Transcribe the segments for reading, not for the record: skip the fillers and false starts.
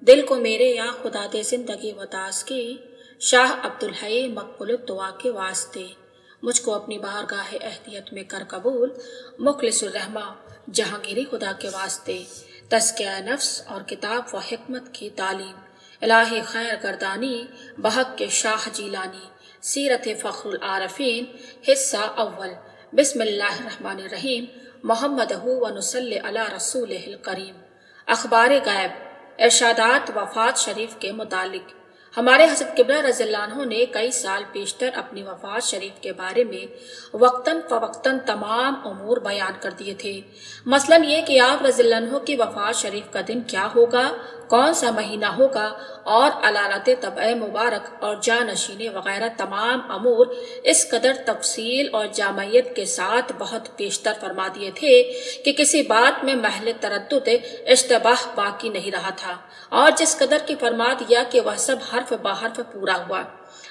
दिल को मेरे या खुदा दे जिंदगी वतास की, शाह अब्दुल हई मकबूल दुआ के वास्ते। मुझको अपनी बारगाह अहदियत में कर कबूल, मुखलिसुर रहमा जहांगीरी खुदा के वास्ते। तज़किया नफ्स और किताब व हिकमत की तालीम, इलाही खैर गर्दानी बहक के शाह जीलानी। सीरत फ़ख्रुल आरफीन हिस्सा अव्वल। बिस्मिल्लाहिर्रहमानिर्रहीम। मोहम्मदहु व नुसल्ली अला रसूलिहिल करीम। अखबार गायब, इरशादात वफ़ात शरीफ के मुतालिक। हमारे हज़रत क़िबला रज़ियल्लाहु अन्हु ने कई साल पेशतर अपनी वफ़ात शरीफ के बारे में वक्तन फ़वक्तन तमाम उमूर बयान कर दिए थे। मसलन ये कि आप रज़ियल्लाहु अन्हु की वफ़ात शरीफ का दिन क्या होगा, कौन सा महीना होगा और अलालत तबअ मुबारक और जानशीने वगैरह तमाम अमूर इस कदर तफसील और जामियत के साथ बहुत पेशतर फरमा दिए थे कि किसी बात में महल तरद्दुद इश्तबाह बाकी नहीं रहा था, और जिस कदर की फरमा दिया कि वह सब हर्फ बहर्फ पूरा हुआ।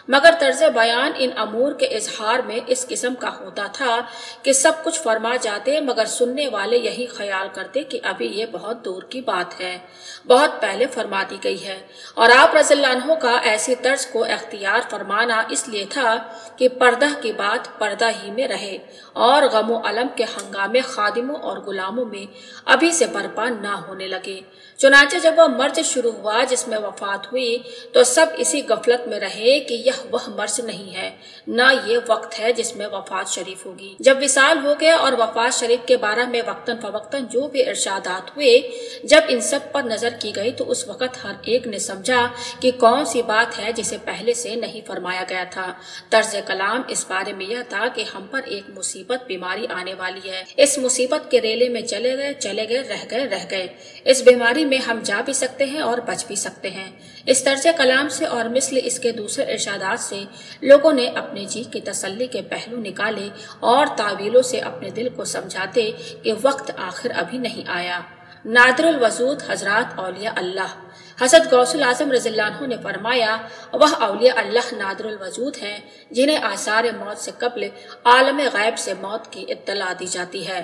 मगर तर्ज बयान इन अमूर के इजहार में इस किस्म का होता था कि सब कुछ फरमा जाते मगर सुनने वाले यही ख्याल करते कि अभी ये बहुत दूर की बात है, बहुत पहले फरमा दी गई है। और आप रज़ियल्लाहु अन्हु का ऐसी तर्ज को इख्तियार फरमाना इसलिए था कि पर्दा की बात पर्दा ही में रहे और गमो अलम के हंगामे खादिमों और गुलामों में अभी से बर्पा ना होने लगे। चुनांचे जब वह मर्ज शुरू हुआ जिसमें वफात हुई तो सब इसी गफलत में रहे कि यह वह मर्ज नहीं है, न ये वक्त है जिसमें वफात शरीफ होगी। जब विसाल हो गया और वफात शरीफ के बारे में वक्तन फवक्तन जो भी इरशादात हुए, जब इन सब पर नजर की गई तो उस वक्त हर एक ने समझा कि कौन सी बात है जिसे पहले से नहीं फरमाया गया था। तर्ज कलाम इस बारे में यह था कि हम पर एक मुसीबत बीमारी आने वाली है। इस मुसीबत के रेले में चले गए रह गए। इस बीमारी में हम जा भी सकते हैं और बच भी सकते हैं। इस तर्ज कलाम से और मिस्ल इसके दूसरे इरशादात से लोगों ने अपने जी की तसल्ली के पहलू निकाले और तावीलों से अपने दिल को समझाते कि वक्त आखिर अभी नहीं आया। नादिरुल वजूद हजरात औलिया अल्लाह। हज़रत गौसुल आज़म रज़ियल्लाहु अन्हु ने फरमाया, वह औलिया अल्लाह नादिरुल वजूद हैं जिन्हें आसार मौत से कब्ल आलम गैब से मौत की इत्तला दी जाती है।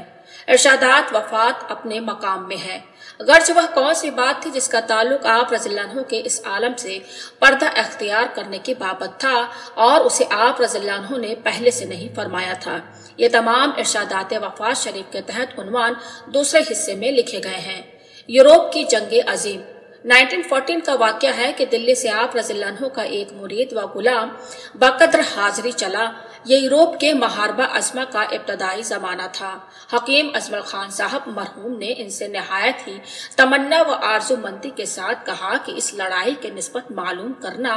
इरशादात वफात अपने मकाम में है, गर्ज वह कौन सी बात थी जिसका ताल्लुक आप रज़ियल्लाहु अन्हु के इस आलम से पर्दा अख्तियार करने की बाबत था और उसे आप रज़ियल्लाहु अन्हु ने पहले से नहीं फरमाया था। ये तमाम इरशादात वफात शरीफ के तहत उन्वान दूसरे हिस्से में लिखे गए हैं। यूरोप की जंग अजीम। 1914 का वाक़या है कि दिल्ली से आप रज़ियल्लाहु अन्हु का एक मुरीद व गुलाम बकद्र हाजिरी चला। ये यूरोप के महारबा अज़मा का इब्तदाई ज़माना था। हकीम अजमल खान साहब मरहूम ने इनसे नहायत ही तमन्ना व आरज़ूमंदी के साथ कहा कि इस लड़ाई के निस्बत मालूम करना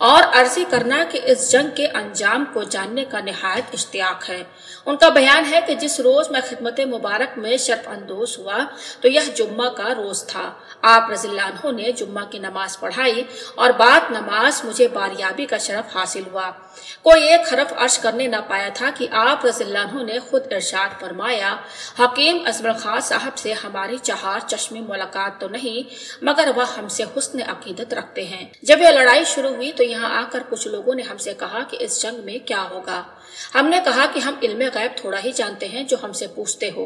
और अर्जी करना कि इस जंग के अंजाम को जानने का नहायत इश्तियाक है। उनका बयान है कि जिस रोज मैं खिदमत मुबारक में शर्फ अंदोज हुआ तो यह जुम्मा का रोज था। आप रज़ियल्लाहु अन्हु ने जुम्मा की नमाज पढ़ाई और बाद नमाज मुझे बारियाबी का शरफ हासिल हुआ। कोई एक हरफ अर्श करने न पाया था कि आप रज़ियल्लाहु अन्हु ने खुद इरशाद फरमाया, हकीम अजमल खान साहब से हमारी चार चश्मे मुलाकात तो नहीं मगर वह हमसे हुस्न अकीदत रखते हैं। जब यह लड़ाई शुरू हुई तो यहाँ आकर कुछ लोगों ने हमसे कहा कि इस जंग में क्या होगा। हमने कहा कि हम इल्मे गैब थोड़ा ही जानते हैं जो हमसे पूछते हो।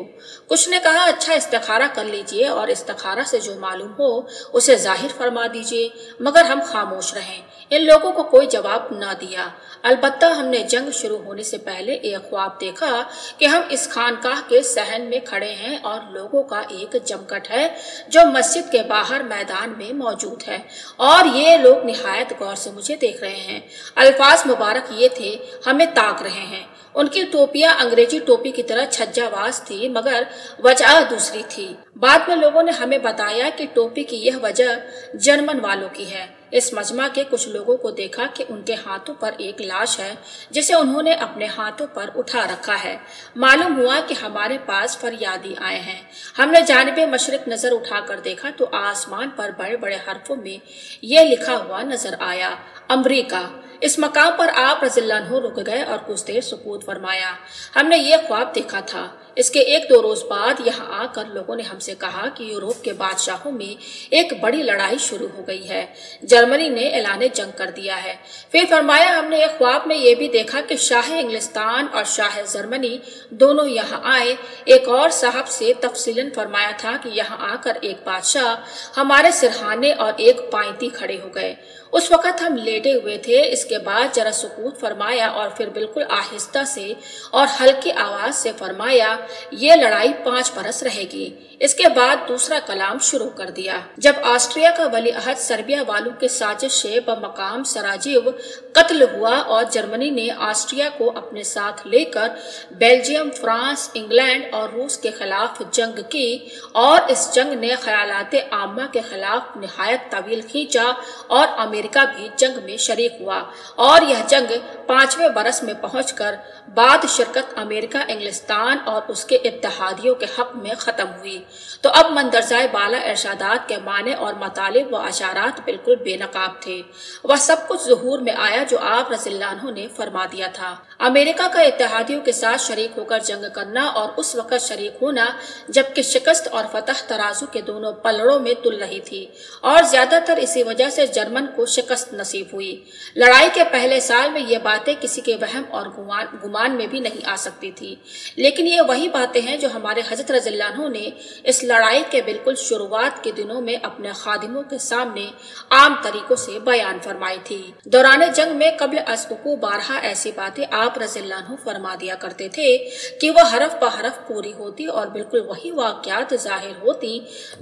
कुछ ने कहा अच्छा इस्तिखारा कर लीजिए और इस्तिखारा से जो मालूम हो उसे जाहिर फरमा दीजिए, मगर हम खामोश रहें। इन लोगों को कोई जवाब न दिया। अलबत्ता हमने जंग शुरू होने से पहले एक ख्वाब देखा कि हम इस खानकाह के सहन में खड़े हैं और लोगों का एक जमघट है जो मस्जिद के बाहर मैदान में मौजूद है और ये लोग निहायत गौर से मुझे देख रहे हैं। अल्फाज मुबारक ये थे, हमें ताक रहे हैं। उनकी टोपियां अंग्रेजी टोपी की तरह छज्जावाज थी मगर वजह दूसरी थी। बाद में लोगों ने हमें बताया कि टोपी की यह वजह जर्मन वालों की है। इस मजमा के कुछ लोगों को देखा कि उनके हाथों पर एक लाश है जिसे उन्होंने अपने हाथों पर उठा रखा है। मालूम हुआ कि हमारे पास फरियादी आए हैं। हमने जानिबे मशरिक नजर उठाकर देखा तो आसमान पर बड़े बड़े हरफों में ये लिखा हुआ नजर आया, अमरीका। इस मकाम पर आप रज़ियल्लाहु अन्हु रुक गए और कुछ देर सुकूत फरमाया। हमने ये ख्वाब देखा था। इसके 1-2 रोज बाद यहाँ आकर लोगों ने हमसे कहा कि यूरोप के बादशाहों में एक बड़ी लड़ाई शुरू हो गई है, जर्मनी ने ऐलान जंग कर दिया है। फिर फरमाया, हमने एक ख्वाब में ये भी देखा कि शाह इंग्लिस्तान और शाह जर्मनी दोनों यहाँ आए। एक और साहब से तफसीलन फरमाया था कि यहाँ आकर एक बादशाह हमारे सिरहाने और एक पाइती खड़े हो गए। उस वक्त हम लेटे हुए थे। इसके बाद जरा सुकूत फरमाया और फिर बिल्कुल आहिस्ता से और हल्की आवाज से फरमाया, ये लड़ाई 5 बरस रहेगी। इसके बाद दूसरा कलाम शुरू कर दिया। जब ऑस्ट्रिया का वलीअहद सर्बिया वालों के साजिश से बमकाम सराजिव कत्ल हुआ और जर्मनी ने ऑस्ट्रिया को अपने साथ लेकर बेल्जियम, फ्रांस, इंग्लैंड और रूस के खिलाफ जंग की और इस जंग ने ख्यालात आम्मा के खिलाफ निहायत तवील खींचा और अमेरिका भी जंग में शरीक हुआ और यह जंग 5वें बरस में पहुंचकर बाद शिरकत अमेरिका, इंग्लिस्तान और उसके इत्तेहादियों के हक में खत्म हुई। तो अब मंदरजाए बाला इरशादात के माने और मतालिब व अशारात बिल्कुल बेनकाब थे। वह सब कुछ ज़ुहूर में आया जो आप रज़ियल्लाहु अन्हु ने फरमा दिया था। अमेरिका का इत्तेहादियों के साथ शरीक होकर जंग करना और उस वक्त शरीक होना जबकि शिकस्त और फतह तराजू के दोनों पलड़ों में तुल रही थी और ज्यादातर इसी वजह से जर्मन को शिकस्त नसीब हुई। लड़ाई के पहले साल में ये बातें किसी के वहम और गुमान में भी नहीं आ सकती थी, लेकिन ये वही बातें हैं जो हमारे हजरत रज़ियल्लाहु अन्हु ने इस लड़ाई के बिल्कुल शुरुआत के दिनों में अपने खादिमों के सामने आम तरीकों से बयान फरमाई थी। दौरान जंग में कब्ल अस्बुकु बारहा ऐसी बातें आप रज़ियल्लाहु अन्हु फरमा दिया करते थे कि वह हरफ ब हरफ पूरी होती और बिल्कुल वही वाक़यात जाहिर होती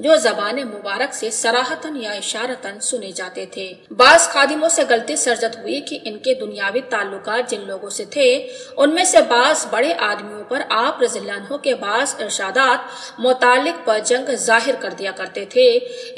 जो ज़बान मुबारक से सराहतन या इशारतन सुने जाते थे। बास खादिमों से गलती सरजद हुई कि इनके दुनियावी ताल्लुकात जिन लोगों से थे उनमें से बास बड़े आदमियों पर आप रज़ियल्लाहु अन्हु के बास इरशादात मुतालिक पर जंग जाहिर कर दिया करते थे,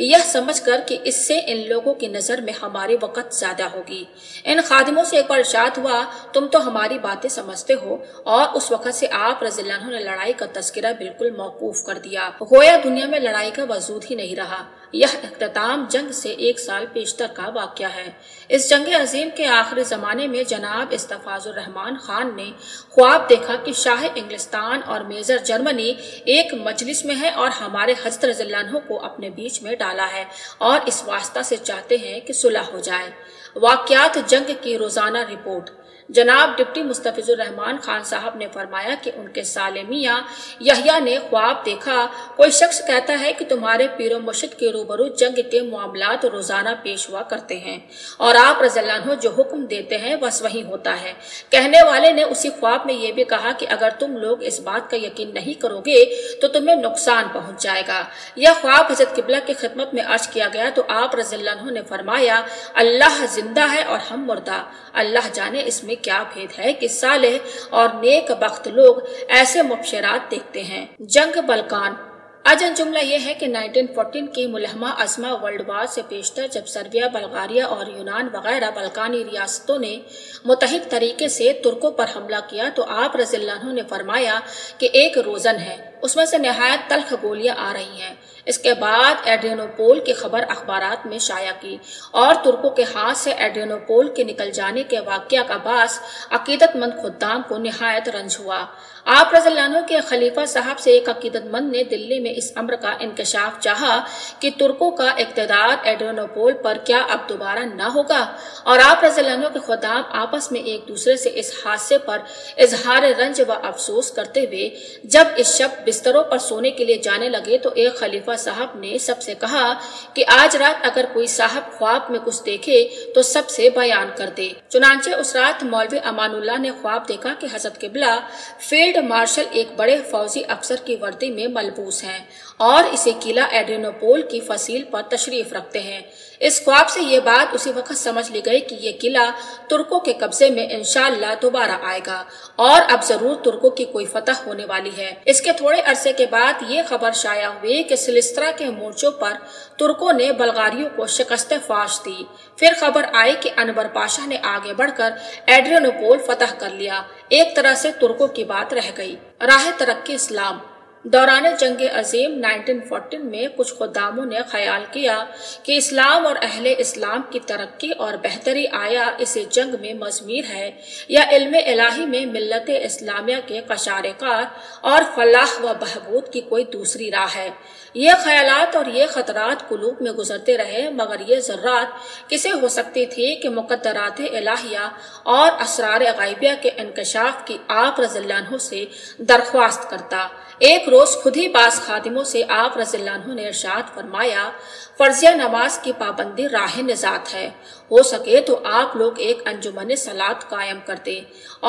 यह समझकर कि इससे इन लोगों की नजर में हमारी वक़्त ज्यादा होगी। इन खादिमों से एक बार इरशाद हुआ, तुम तो हमारी बातें समझते हो, और उस वक़्त से आप रज़ियल्लाहु अन्हु ने लड़ाई का तस्करा बिल्कुल मौकूफ कर दिया। गोया दुनिया में लड़ाई का वजूद ही नहीं रहा। यह इख्तिताम जंग से 1 साल पेशतर का वाक़या है। इस जंग अजीम के आखिरी जमाने में जनाब इस्तफाजुर रहमान खान ने ख्वाब देखा कि शाह इंग्लिस्तान और मेजर जर्मनी एक मजलिस में है और हमारे हज़रत रज़ियल्लाहु अन्हु को अपने बीच में डाला है और इस वास्ता से चाहते हैं कि सुलह हो जाए। वाक़यात जंग की रोजाना रिपोर्ट। जनाब डिप्टी मुस्तफिजुर रहमान खान साहब ने फरमाया कि उनके साले मियां यहया ने ख्वाब देखा, कोई शख्स कहता है कि तुम्हारे पीरो मुर्शिद के रूबरू जंग के मामलात रोजाना पेश हुआ करते हैं और आप रज़ियल्लाहु अन्हु जो हुक्म देते हैं बस वही होता है। कहने वाले ने उसी ख्वाब में ये भी कहा कि अगर तुम लोग इस बात का यकीन नहीं करोगे तो तुम्हें नुकसान पहुंच जाएगा। यह ख्वाब हज़रत किबला की खिदमत में अर्ज किया गया तो आप रज़ियल्लाहु अन्हु ने फरमाया, अल्लाह जिंदा है और हम मुर्दा। अल्लाह जाने इसमें क्या भेद है कि सालेह और नेक बख्त लोग ऐसे मुबशरात देखते हैं। जंग बल्कान। अजन जुमला यह है कि 1914 की मुलहमा अज़मा वर्ल्ड वार से पेशतर जब सर्बिया, बल्गारिया और यूनान वगैरह बल्कानी रियासतों ने मुतहिद तरीके से तुर्कों पर हमला किया तो आप रज़ियल्लाहु अन्हु ने फरमाया कि एक रोज़न है, उसमें से नहायत तल्ख गोलियां आ रही हैं। इसके बाद एड्रियानोपोल की खबर अखबारात में शाया की और तुर्कों के हाथ से एड्रियानोपोल के निकल जाने के वाक़या का बास अकीदतमंद खुद्दाम को निहायत रंज हुआ। आप रज़ियल्लाहु अन्हु के खलीफा साहब से एक अकीदतमंद ने दिल्ली में इस अम्र का इंकशाफ चाहा कि तुर्कों का इक़्तिदार एड्रियानोपोल पर क्या अब दोबारा न होगा, और आप रज़ियल्लाहु अन्हु के खुद्दाम आपस में एक दूसरे से इस हादसे पर इजहार रंज व अफसोस करते हुए जब इस शब बिस्तरों पर सोने के लिए जाने लगे तो एक खलीफा साहब ने सबसे कहा कि आज रात अगर कोई साहब ख्वाब में कुछ देखे तो सबसे बयान कर दे। चुनांचे उस रात मौलवी अमानुल्लाह ने ख्वाब देखा कि हज़रत किबला फील्ड मार्शल एक बड़े फौजी अफसर की वर्दी में मलबूस हैं और इसे किला एड्रियानोपोल की फसील पर तशरीफ रखते हैं। इस ख्वाब से ये बात उसी वक्त समझ ली गई कि ये किला तुर्कों के कब्जे में इंशाअल्लाह दोबारा आएगा और अब जरूर तुर्कों की कोई फतह होने वाली है। इसके थोड़े अरसे के बाद ये खबर शाया हुई कि सिलिस्त्रा के मोर्चों पर तुर्कों ने बल्गारियों को शिकस्त फाश दी। फिर खबर आई कि अनवर पाशा ने आगे बढ़कर एड्रियानोपोल फतह कर लिया। एक तरह से तुर्कों की बात रह गई। राह तरक्की इस्लाम। دوران جنگ عظیم 1914 میں کچھ خداموں نے خیال کیا کہ اسلام اور اہل اسلام کی ترقی اور بہتری آیا اس جنگ میں مضمیر ہے یا علم الہی میں ملت اسلامیہ کے قشار کار اور فلاح و بہبود کی کوئی دوسری راہ ہے۔ یہ خیالات اور یہ خطرات قلوب میں گزرتے رہے، مگر یہ ذرات کسے ہو سکتی تھی کہ مقدرات الہیہ اور اسرار غیبیہ کے انکشاف کی آپ رضی اللہ عنہ سے درخواست کرتا۔ ایک روز خود ہی بعض خادموں سے آپ رضی اللہ عنہ نے ارشاد فرمایا، فرضیہ نماز کی پابندی راہ نجات ہے، ہو سکے تو آپ لوگ ایک انجمن صلاۃ قائم کر دے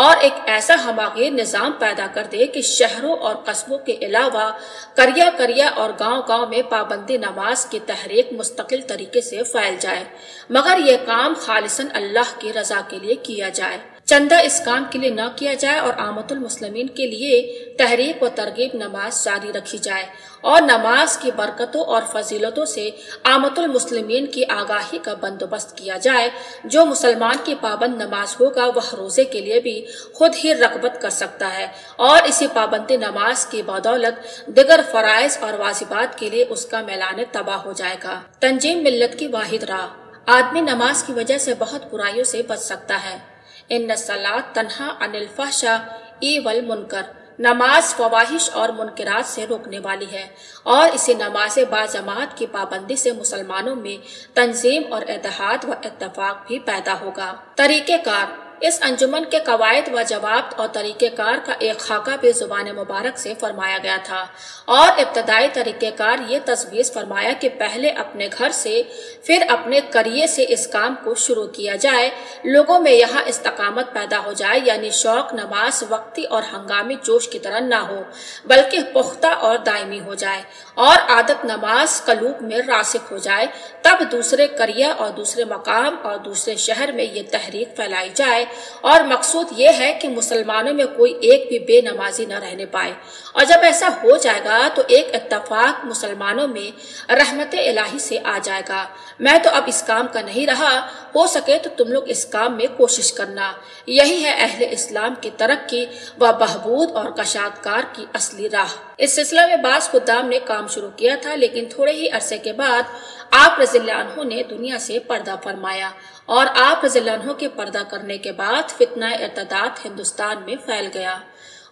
اور ایک ایسا ہماگیر نظام پیدا کر دے کہ شہروں اور قصبوں کے علاوہ کریا اور گاؤں گاؤں میں پابندی نماز کی تحریک مستقل طریقے سے پھیل جائے، مگر یہ کام خالصاً اللہ کی رضا کے لیے کیا جائے، چندہ اس کام کے لیے نہ کیا جائے، اور عامت المسلمین کے لیے تحریک و ترغیب نماز جاری رکھی جائے، اور نماز کی برکتوں اور فضیلتوں سے عامت المسلمین کی آگاہی کا بندوبست کیا جائے۔ جو مسلمان کی پابند نماز ہوگا وہ روزے کے لیے بھی خود ہی رغبت کر سکتا ہے، اور اسی پابندی نماز کی بدولت دیگر فرائض اور واجبات کے لیے اس کا میلان تباہ ہو جائے گا۔ تنظیم ملت کی واحد راہ۔ آدمی نماز کی وجہ سے بہت برائیوں سے بچ سکتا ہے۔ ان الصلاۃ تنہی عن الفحشاء والمنکر، نماز فواحش اور منکرات سے روکنے والی ہے، اور اسی نماز باجماعت کی پابندی سے مسلمانوں میں تنظیم اور اتحاد و اتفاق بھی پیدا ہوگا۔ طریقہ کار۔ اس انجمن کے قواعد و ضوابط اور طریقہ کار کا ایک خاکہ بھی زبان مبارک سے فرمایا گیا تھا، اور ابتدائی طریقہ کار یہ تجویز فرمایا کہ پہلے اپنے گھر سے پھر اپنے قریے سے اس کام کو شروع کیا جائے، لوگوں میں یہاں استقامت پیدا ہو جائے، یعنی شوق نماز وقتی اور ہنگامی جوش کی طرح نہ ہو بلکہ پختہ اور دائمی ہو جائے، اور عادت نماز قلوب میں راسخ ہو جائے، تب دوسرے قریہ اور دوسرے مقام اور دوسرے شہر میں یہ تحریک پھیلائی جائے، اور مقصود یہ ہے کہ مسلمانوں میں کوئی ایک بھی بے نمازی نہ رہنے پائے، اور جب ایسا ہو جائے گا تو ایک اتفاق مسلمانوں میں رحمت الہی سے آ جائے گا۔ میں تو اب اس کام کا نہیں رہا، ہو سکے تو تم لوگ اس کام میں کوشش کرنا، یہی ہے اہل اسلام کی ترقی و بہبود اور کشادکار کی اصلی راہ۔ اس سلسلے میں بعض خدام نے کام شروع کیا تھا، لیکن تھوڑے ہی عرصے کے بعد آپ رضی اللہ عنہ نے دنیا سے پردہ فرمایا، اور آپ رضی اللہ عنہ کے پردہ کرنے کے بعد فتنہ ارتداد ہندوستان میں پھیل گیا۔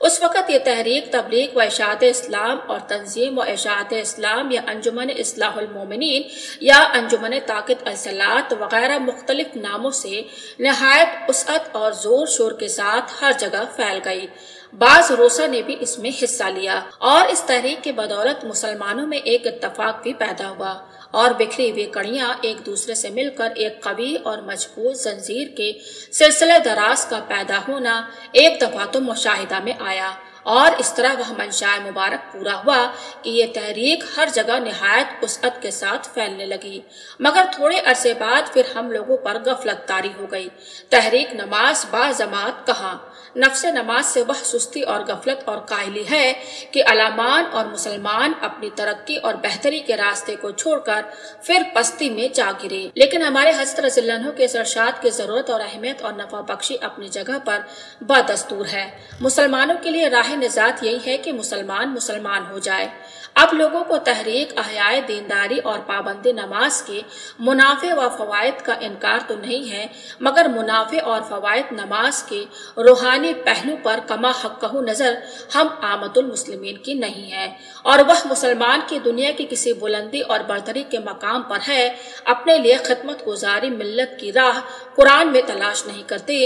اس وقت یہ تحریک تبلیغ و اشاعت اسلام اور تنظیم و اشاعت اسلام یا انجمن اصلاح المومنین یا انجمن طاقت الصلاۃ وغیرہ مختلف ناموں سے نہایت وسعت اور زور شور کے ساتھ ہر جگہ پھیل گئی۔ بعض روسا نے بھی اس میں حصہ لیا، اور اس تحریک کی بدولت مسلمانوں میں ایک اتفاق بھی پیدا ہوا، اور بکھری ہوئی کڑیاں ایک دوسرے سے مل کر ایک قوی اور مضبوط زنجیر کے سلسلہ دراز کا پیدا ہونا ایک دفعہ تو مشاہدہ میں آیا، اور اس طرح وہ منشاء مبارک پورا ہوا کہ یہ تحریک ہر جگہ نہایت وسعت کے ساتھ پھیلنے لگی، مگر تھوڑے عرصے بعد پھر ہم لوگوں پر غفلت طاری ہو گئی۔ تحریک نماز با جماعت کہاں؟ نفس نماز سے وہ سستی اور غفلت اور کاہلی ہے کہ علامان اور مسلمان اپنی ترقی اور بہتری کے راستے کو چھوڑ کر پھر پستی میں جا گرے۔ لیکن ہمارے حضرت رضی اللہ عنہ کے اس ارشاد کی ضرورت اور اہمیت اور نفع بخشی اپنی جگہ پر بدستور ہے۔ مسلمانوں کے لیے راہ نجات یہی ہے کہ مسلمان ہو جائے۔ اب لوگوں کو تحریک، احیاء دینداری اور پابندی نماز کے منافع و فوائد کا انکار تو نہیں ہے، مگر منافع اور فوائد نماز کے روحانی پہلو پر کما حقہ نظر ہم عامت المسلمین کی نہیں ہے، اور وہ مسلمان کی دنیا کی کسی بلندی اور برتری کے مقام پر ہے، اپنے لیے خدمت گزاری ملت کی راہ قرآن میں تلاش نہیں کرتے،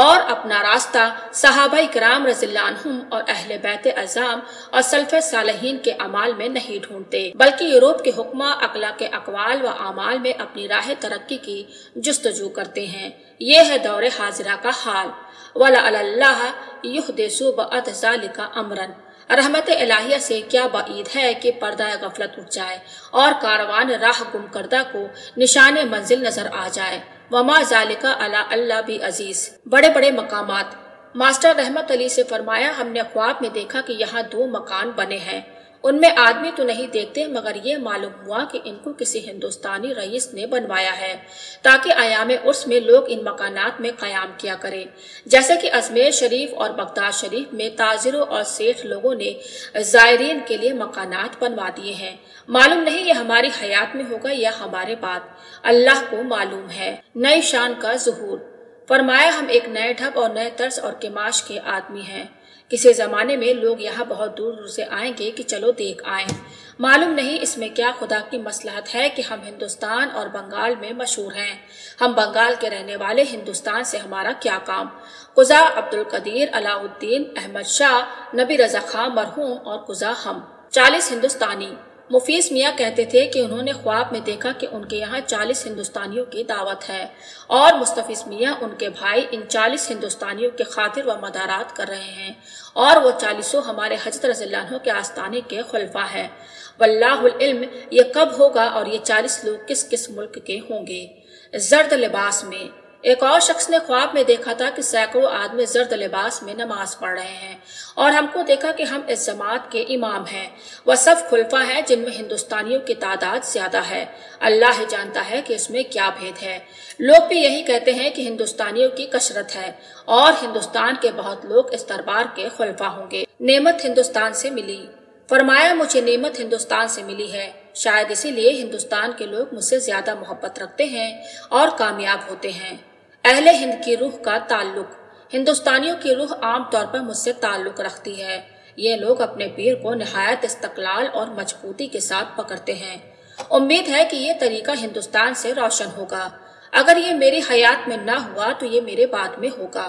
اور اپنا راستہ صحابہ کرام رضی اللہ عنہم اور اہل بیت اعظام اور سلف صالحین کے اعمال میں نہیں ڈھونڈتے، بلکہ یورپ کے حکماء اقلا کے اقوال و اعمال میں اپنی راہ ترقی کی جستجو کرتے ہیں۔ یہ ہے دور حاضرہ کا حال۔ وَلَعَلَ اللَّهَ يُحْدِثُ بَعْدَ ذَلِكَ أَمْرًا، رحمت الہیہ سے کیا بعید ہے کہ پردہ غفلت اٹھ جائے اور کاروان راہ گم کردہ کو نشان منزل نظر آ جائے۔ وَمَا ذَلِكَ عَلَىٰ اللَّهِ بِعَزِيزٍ۔ بڑے بڑے مقامات۔ ماسٹر رحمت علی سے فرمایا، ہم نے خواب میں دیکھا کہ یہاں 2 مکان بنے ہیں، उनमें आदमी तो नहीं देखते, मगर ये मालूम हुआ कि इनको किसी हिंदुस्तानी रईस ने बनवाया है ताकि अयाम उर्स में लोग इन मकानात में कयाम किया करें। जैसे कि अजमेर शरीफ और बगदाद शरीफ में ताजिरों और सेठ लोगों ने जायरीन के लिए मकानात बनवा दिए हैं। मालूम नहीं ये हमारी हयात में होगा या हमारे बाद, अल्लाह को मालूम है। नई शान का ज़ुहूर। फरमाया हम एक नए ढब और नए तर्ज और किमाश के आदमी हैं। किसी जमाने में लोग यहाँ बहुत दूर दूर से आएंगे कि चलो देख आए। मालूम नहीं इसमें क्या खुदा की मसलहत है कि हम हिंदुस्तान और बंगाल में मशहूर हैं। हम बंगाल के रहने वाले, हिंदुस्तान से हमारा क्या काम। कुजा अब्दुल कदीर, अलाउद्दीन, अहमद शाह, नबी रजा खां मरहूम और कुजा हम 40 हिंदुस्तानी। मुफीस मियाँ कहते थे कि उन्होंने ख्वाब में देखा कि उनके यहाँ 40 हिंदुस्तानियों की दावत है और मुस्तफिज मियाँ उनके भाई इन 40 हिंदुस्तानियों के खातिर व मदारात कर रहे हैं और वो 40 हमारे हजरत रज़ियल्लाहु अन्हु के आस्थाने के खुलफा हैं। वल्लाहुल इल्म ये कब होगा और ये 40 लोग किस किस मुल्क के होंगे। जर्द लिबास में। एक और शख्स ने ख्वाब में देखा था कि सैकड़ों आदमी जर्द लिबास में नमाज पढ़ रहे हैं और हमको देखा कि हम इस जमात के इमाम हैं। वह सब खुलफा हैं जिनमें हिंदुस्तानियों की तादाद ज्यादा है। अल्लाह ही जानता है कि इसमें क्या भेद है। लोग भी यही कहते हैं कि हिंदुस्तानियों की कसरत है और हिंदुस्तान के बहुत लोग इस दरबार के खुलफा होंगे। नेमत हिंदुस्तान से मिली। फरमाया मुझे नेमत हिंदुस्तान से मिली है, शायद इसीलिए हिंदुस्तान के लोग मुझसे ज्यादा मोहब्बत रखते हैं और कामयाब होते हैं। अहले हिंद की रूह का ताल्लुक। हिंदुस्तानियों की रूह आम तौर पर मुझसे ताल्लुक रखती है। ये लोग अपने पीर को निहायत इस्तकलाल और मजबूती के साथ पकड़ते हैं। उम्मीद है कि ये तरीका हिंदुस्तान से रोशन होगा। अगर ये मेरी हयात में ना हुआ तो ये मेरे बाद में होगा।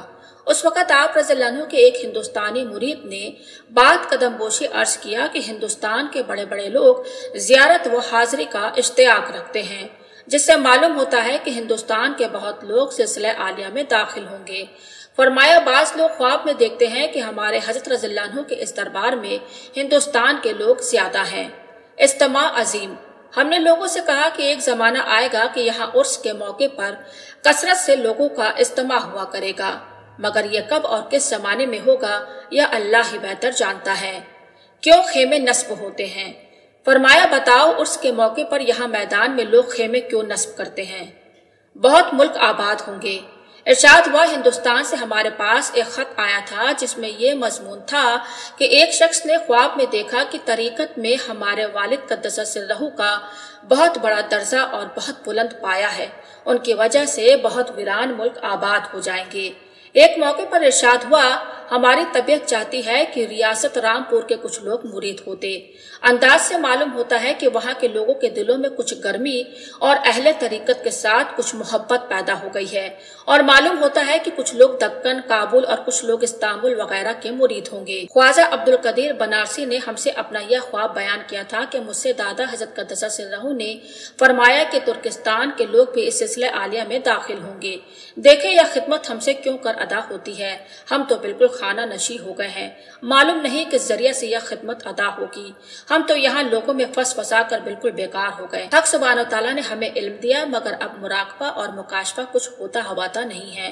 उस वक़्त आप रज़ियल्लाहु अन्हु के एक हिंदुस्तानी मुरीद ने बात कदम बोशी अर्ज किया कि हिंदुस्तान के बड़े बड़े लोग जियारत व हाजिरी का इश्तियाक रखते हैं, जिससे मालूम होता है कि हिंदुस्तान के बहुत लोग सिलसिले आलिया में दाखिल होंगे। फरमाया बाज लोग ख्वाब में देखते हैं कि हमारे हजरत रज़ियल्लाहु अन्हु के इस दरबार में हिंदुस्तान के लोग ज्यादा हैं। इज्तिमा अजीम। हमने लोगों से कहा कि एक जमाना आएगा कि यहाँ उर्स के मौके पर कसरत से लोगों का इज्तिमा हुआ करेगा, मगर यह कब और किस जमाने में होगा यह अल्लाह ही बेहतर जानता है। क्यों खेमे नस्ब होते हैं। फरमाया बताओ उर्स के मौके पर यहाँ मैदान में लोग खेमे क्यों नस्ब करते हैं। बहुत मुल्क आबाद होंगे। इरशाद हुआ हिंदुस्तान से हमारे पास एक खत आया था जिसमें यह मजमून था कि एक शख्स ने ख्वाब में देखा कि तरीकत में हमारे वालिद क़द्दस सिर्रहू का बहुत बड़ा दर्जा और बहुत बुलंद पाया है। उनकी वजह से बहुत वीरान मुल्क आबाद हो जाएंगे। एक मौके पर इरशाद हुआ हमारी तबीयत चाहती है कि रियासत रामपुर के कुछ लोग मुरीद होते। अंदाज से मालूम होता है कि वहाँ के लोगों के दिलों में कुछ गर्मी और अहले तरीकत के साथ कुछ मोहब्बत पैदा हो गई है और मालूम होता है कि कुछ लोग दक्कन, काबुल और कुछ लोग इस्तांबुल वगैरह के मुरीद होंगे। ख्वाजा अब्दुल कदीर बनारसी ने हमसे अपना यह ख्वाब बयान किया था कि मुझसे दादा हजरत क़द्दस सिर्रहू ने फरमाया कि तुर्किस्तान के लोग भी इस सिलसिले आलिया में दाखिल होंगे। देखे यह खिदमत हमसे क्यों कर अदा होती है। हम तो बिल्कुल खाना नशी हो गए हैं। मालूम नहीं किस जरिए से यह खिदमत अदा होगी। हम तो यहाँ लोगों में फंस फंसा कर बिल्कुल बेकार हो गए। हक सुब्हान तआला ने हमें इल्म दिया, मगर अब मुराकबा और मुकाशफा कुछ होता हवाता नहीं है।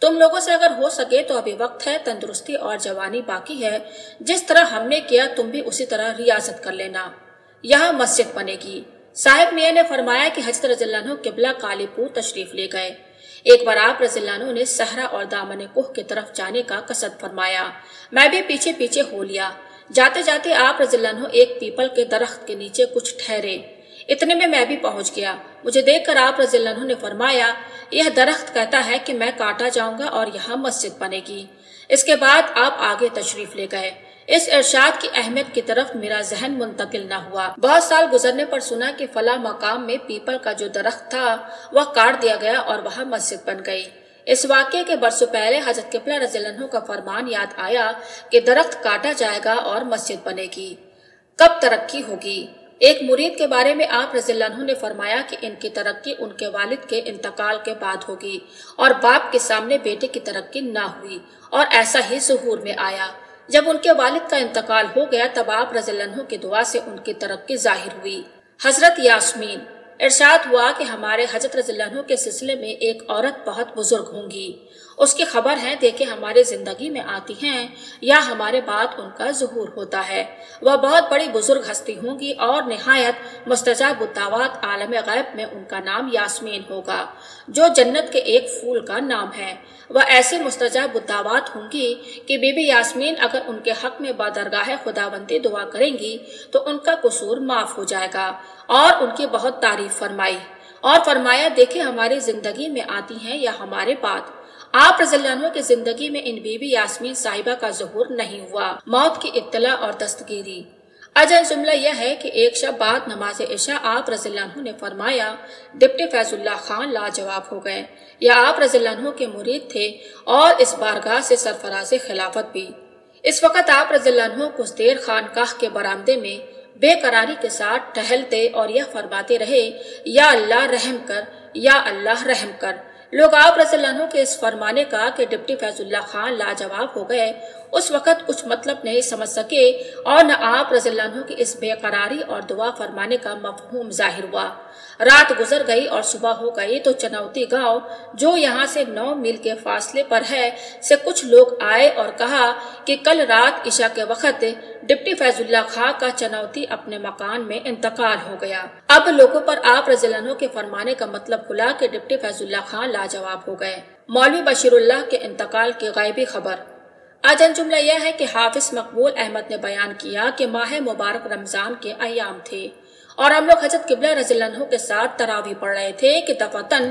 तुम लोगों से अगर हो सके तो अभी वक्त है, तंदुरुस्ती और जवानी बाकी है। जिस तरह हमने किया तुम भी उसी तरह रियासत कर लेना। यहाँ मस्जिद बनेगी। साहिब मियाँ ने फरमाया कि हजरत रज़ियल्लाहु अन्हु किबला कालीपुर तशरीफ ले गए। एक बार आप रज़ियल्लाहु अन्हु ने सहरा और दामन कोह की तरफ जाने का कसद फरमाया। मैं भी पीछे पीछे हो लिया। जाते जाते आप रज़ियल्लाहु अन्हु एक पीपल के दरख्त के नीचे कुछ ठहरे। इतने में मैं भी पहुंच गया। मुझे देखकर आप रज़ियल्लाहु अन्हु ने फरमाया यह दरख्त कहता है कि मैं काटा जाऊंगा और यहाँ मस्जिद बनेगी। इसके बाद आप आगे तशरीफ ले गए। इस इरशाद की अहमियत की तरफ मेरा जहन मुंतकिल न हुआ। बहुत साल गुजरने पर सुना कि फला मकाम में पीपल का जो दरख्त था वह काट दिया गया और वहाँ मस्जिद बन गई। इस वाक़ये के बरसों पहले हजरत किबला रज़ियल्लाहु अन्हु का फरमान याद आया कि दरख्त काटा जाएगा और मस्जिद बनेगी। कब तरक्की होगी। एक मुरीद के बारे में आप रज़ियल्लाहु अन्हु ने फरमाया कि इनकी तरक्की उनके वालिद के इंतकाल के बाद होगी और बाप के सामने बेटे की तरक्की ना हुई, और ऐसा ही ज़ुहूर में आया। जब उनके वालिद का इंतकाल हो गया तब आप रज़ियल्लाहु अन्हु की दुआ से उनकी तरक्की जाहिर हुई। हजरत यास्मीन। ارشاد ہوا کہ ہمارے حضرت رضی اللہ عنہ کے سلسلے میں ایک عورت بہت بزرگ ہوں گی، اس کی خبر ہے دیکھے ہمارے زندگی میں آتی ہیں یا ہمارے بعد ان کا ظہور ہوتا ہے۔ وہ بہت بڑی بزرگ ہستی ہوں گی اور نہایت مستجاب الدعوات، عالم غیب میں ان کا نام یاسمین ہوگا جو جنت کے ایک پھول کا نام ہے۔ وہ ایسے مستجاب الدعوات ہوں گی کہ بی بی یاسمین اگر ان کے حق میں بادرگاہ خداوندی دعا کریں گی تو ان کا قصور معاف ہو جائے گا، اور ان کی بہت تعریف فرمائی اور فرمایا دیکھے ہماری زندگی میں آتی ہیں یا ہمارے بعد۔ آپ رضی اللہ عنہ کی زندگی میں ان بی بی یاسمین صاحبہ کا ظہور نہیں ہوا۔ موت کی اطلاع اور دستگیری۔ اجل جملہ یہ ہے کہ ایک شب بعد نماز عشاء آپ رضی اللہ عنہ نے فرمایا ڈپٹی فیض اللہ خان لاجواب ہو گئے۔ یا آپ رضی اللہ عنہ کے مرید تھے اور اس بارگاہ سے سرفراز خلافت بھی۔ اس وقت آپ رضی اللہ عنہ کچھ دیر خانقاہ کے برآمدے میں بے قراری کے ساتھ ٹہلتے اور یہ فرماتے رہے یا اللہ رحم کر، یا اللہ رحم کر۔ لوگ آپ رضی اللہ عنہ کے اس فرمانے کا کہ ڈپٹی فیض اللہ خان لاجواب ہو گئے اس وقت کچھ مطلب نہیں سمجھ سکے، اور نہ آپ رضی اللہ عنہ کی اس بے قراری اور دعا فرمانے کا مفہوم ظاہر ہوا۔ رات گزر گئی اور صبح ہو گئی تو چنوتی گاؤں جو یہاں سے 9 میل کے فاصلے پر ہے سے کچھ لوگ آئے اور کہا کہ کل رات عشاء کے وقت ڈپٹی فیض اللہ خان کا چنوتی اپنے مکان میں انتقال ہو گیا۔ اب لوگوں پر آپ رضی اللہ عنہ کے فرمانے کا مطلب کھلا کہ ڈپٹی فیض اللہ خان لاجواب ہو گئے۔ مولوی بشیر اللہ کے انتقال کی غیبی خبر۔ آجن جملہ یہ ہے کہ حافظ مقبول احمد نے بیان کیا کہ ماہ مبارک رمضان کے ایام تھے اور ہم لوگ حضرت قبلہ رضی اللہ عنہ کے ساتھ تراویح پڑھ رہے تھے کہ دفعتاً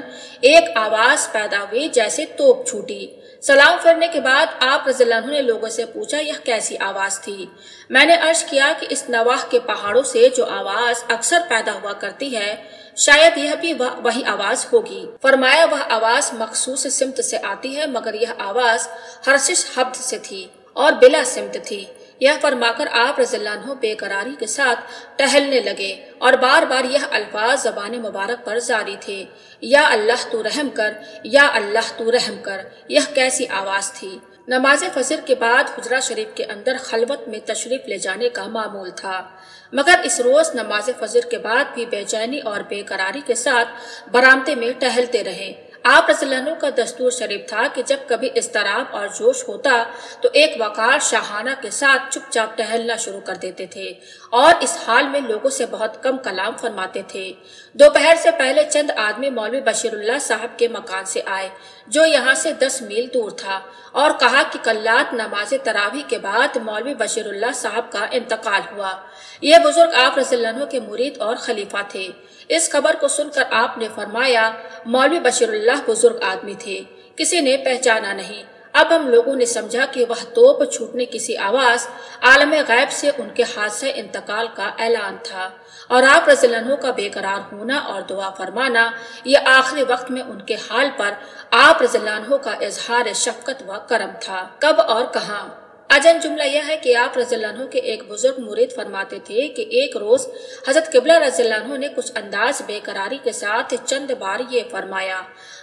ایک آواز پیدا ہوئی جیسے توپ چھوٹی۔ سلام پھرنے کے بعد آپ رضی اللہ عنہ نے لوگوں سے پوچھا یہ کیسی آواز تھی؟ میں نے عرض کیا کہ اس نواح کے پہاڑوں سے جو آواز اکثر پیدا ہوا کرتی ہے شاید یہ بھی وہی آواز ہوگی۔ فرمایا وہ آواز مخصوص سمت سے آتی ہے مگر یہ آواز ہرشش حبد سے تھی اور بلا سمت تھی۔ یہ فرما کر آپ رضی اللہ عنہ بے قراری کے ساتھ ٹہلنے لگے اور بار بار یہ الفاظ زبان مبارک پر جاری تھے، یا اللہ تو رحم کر، یا اللہ تو رحم کر۔ یہ کیسی آواز تھی؟ نماز فجر کے بعد حجرہ شریف کے اندر خلوت میں تشریف لے جانے کا معمول تھا، مگر اس روز نماز فجر کے بعد بھی بے چینی اور بے قراری کے ساتھ برآمدے میں ٹہلتے رہے۔ آپ رضی اللہ عنہ کا دستور شریف تھا کہ جب کبھی اضطراب اور جوش ہوتا تو ایک وقار شاہانہ کے ساتھ چپ چاپ ٹہلنا شروع کر دیتے تھے اور اس حال میں لوگوں سے بہت کم کلام فرماتے تھے۔ دوپہر سے پہلے چند آدمی مولوی بشیر اللہ صاحب کے مکان سے آئے جو یہاں سے 10 میل دور تھا اور کہا کہ کل رات نماز تراویح کے بعد مولوی بشیر اللہ صاحب کا انتقال ہوا۔ یہ بزرگ آپ رضی اللہ عنہ کے مرید اور خلیفہ تھے۔ اس خبر کو سن کر آپ نے فرمایا مولوی بشیر اللہ بزرگ آدمی تھے، کسی نے پہچانا نہیں۔ اب ہم لوگوں نے سمجھا کہ وہ توپ چھوٹنے کسی آواز عالم غیب سے ان کے حادثہ انتقال کا اعلان تھا، اور آپ رضی اللہ عنہ کا بے قرار ہونا اور دعا فرمانا یہ آخری وقت میں ان کے حال پر آپ رضی اللہ عنہ کا اظہار شفقت و کرم تھا۔ کب اور کہاں؟ اجن جملہ یہ ہے کہ آپ رضی اللہ عنہ کے ایک بزرگ مرید فرماتے تھے کہ ایک روز حضرت قبلہ رضی اللہ عنہ نے کچھ انداز بے قراری کے ساتھ چند بار یہ فرمایا،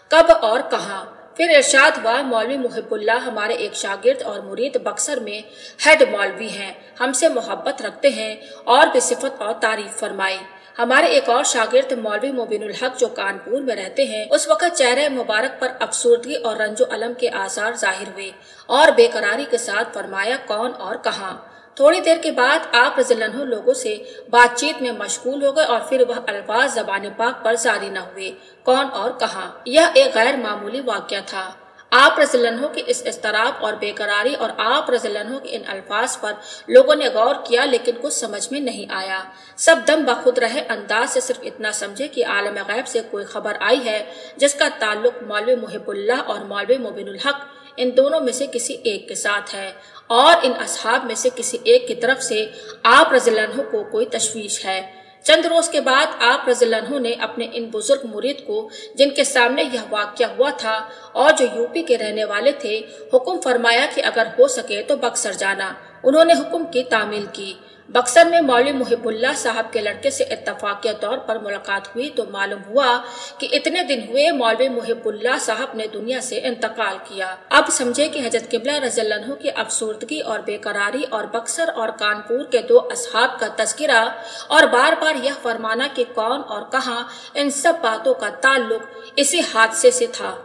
کب اور کہاں؟ پھر ارشاد ہوا مولوی محب اللہ ہمارے ایک شاگرد اور مرید بکسر میں ہیڈ مولوی ہیں، ہم سے محبت رکھتے ہیں اور بصفت اور تعریف فرمائی۔ ہمارے ایک اور شاگرد مولوی مبین الحق جو کانپور میں رہتے ہیں اس وقت چہرے مبارک پر افسردگی اور رنج و الم کے آثار ظاہر ہوئے اور بے قراری کے ساتھ فرمایا کون اور کہاں؟ تھوڑی دیر کے بعد آپ رضی اللہ عنہ لوگوں سے بات چیت میں مشغول ہو گئے اور پھر وہ الفاظ زبان پاک پر جاری نہ ہوئے، کون اور کہاں؟ یہ ایک غیر معمولی واقعہ تھا۔ آپ رضی اللہ عنہ کی اس اضطراب اور بے قراری اور آپ رضی اللہ عنہ کے ان الفاظ پر لوگوں نے غور کیا لیکن کچھ سمجھ میں نہیں آیا۔ سب دم بخود رہے انداز سے صرف اتنا سمجھے کہ عالم غیب سے کوئی خبر آئی ہے جس کا تعلق مولوی محب اللہ اور مولوی مبین الحق ان دونوں میں سے کسی ایک کے ساتھ ہے، اور ان اصحاب میں سے کسی ایک کی طرف سے آپ رضی اللہ عنہ کو کوئی تشویش ہے۔ چند روز کے بعد آپ رضی اللہ عنہ نے اپنے ان بزرگ مرید کو جن کے سامنے یہ واقعہ ہوا تھا اور جو یوپی کے رہنے والے تھے حکم فرمایا کہ اگر ہو سکے تو بکسر جانا۔ انہوں نے حکم کی تعمیل کی۔ बक्सर में मौलवी मुहिबुल्लाह साहब के लड़के से इत्तफाकिया तौर पर मुलाकात हुई तो मालूम हुआ कि इतने दिन हुए मौलवी मुहिबुल्लाह साहब ने दुनिया से इंतकाल किया। अब समझे कि हजरत किबला रज़ियल्लाहु अन्हु की अफसुर्दगी और बेकरारी और बक्सर और कानपुर के दो असहाब का तज़किरा और बार बार यह फरमाना कि कौन और कहां, इन सब बातों का ताल्लुक इसी हादसे से था।